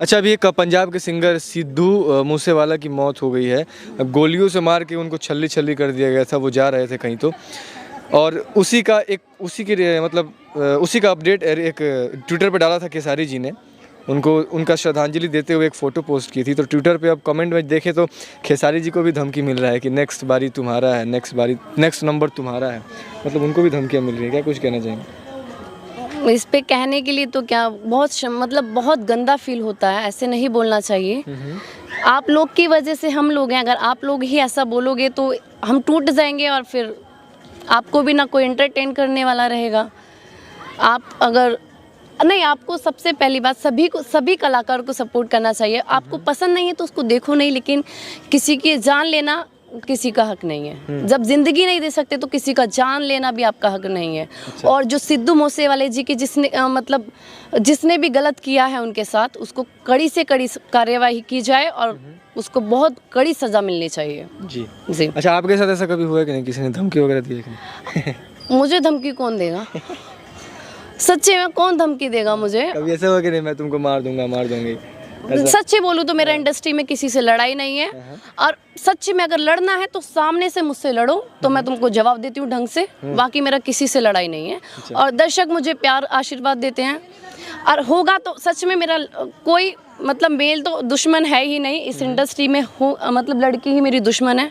अच्छा, अभी एक पंजाब के सिंगर सिद्धू मूसेवाला की मौत हो गई है। गोलियों से मार के उनको छल्ली-छल्ली कर दिया गया था, वो जा रहे थे कहीं तो। और उसी का अपडेट एक ट्विटर पे डाला था खेसारी जी ने। उनको उनका श्रद्धांजलि देते हुए एक फ़ोटो पोस्ट की थी। तो ट्विटर पे अब कमेंट में देखें तो खेसारी जी को भी धमकी मिल रहा है कि नेक्स्ट बारी तुम्हारा है, नेक्स्ट नंबर तुम्हारा है। मतलब उनको भी धमकियाँ मिल रही हैं। क्या कुछ कहना चाहेंगे? इस पे कहने के लिए तो क्या मतलब बहुत गंदा फील होता है, ऐसे नहीं बोलना चाहिए। आप लोग की वजह से हम लोग हैं, अगर आप लोग ही ऐसा बोलोगे तो हम टूट जाएंगे और फिर आपको भी ना कोई एंटरटेन करने वाला रहेगा। आप अगर नहीं, आपको सबसे पहली बात सभी कलाकार को सपोर्ट करना चाहिए। आपको पसंद नहीं है तो उसको देखो नहीं, लेकिन किसी की जान लेना किसी का हक नहीं है। जब जिंदगी नहीं दे सकते तो किसी का जान लेना भी आपका हक नहीं है। अच्छा। और जो सिद्धू मूसेवाले जी की जिसने भी गलत किया है उनके साथ, उसको कड़ी से कड़ी कार्यवाही की जाए और उसको बहुत कड़ी सजा मिलनी चाहिए। जी। जी। अच्छा, आपके साथ ऐसा कभी हुआ है कि नहीं, किसी ने धमकी वगैरह दी है कि नहीं? मुझे धमकी कौन देगा? सच्चे में कौन धमकी देगा मुझे? कभी ऐसा हुआ कि नहीं मैं तुमको मार दूंगी? सच्ची बोलूँ तो मेरा इंडस्ट्री में किसी से लड़ाई नहीं है। और सच्ची में अगर लड़ना है तो सामने से मुझसे लड़ो, तो मैं तुमको जवाब देती हूँ ढंग से। बाकी मेरा किसी से लड़ाई नहीं है। और दर्शक मुझे प्यार आशीर्वाद देते हैं। और होगा तो सच में मेरा कोई मतलब मेल तो दुश्मन है ही नहीं इस इंडस्ट्री में। मतलब लड़की ही मेरी दुश्मन है।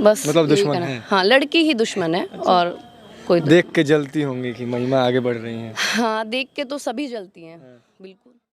बस मतलब दुश्मन है? हाँ, लड़की ही दुश्मन है। और कोई देख के जलती होंगी कि महिमा आगे बढ़ रही हैं। हाँ, देख के तो सभी जलती हैं। बिल्कुल।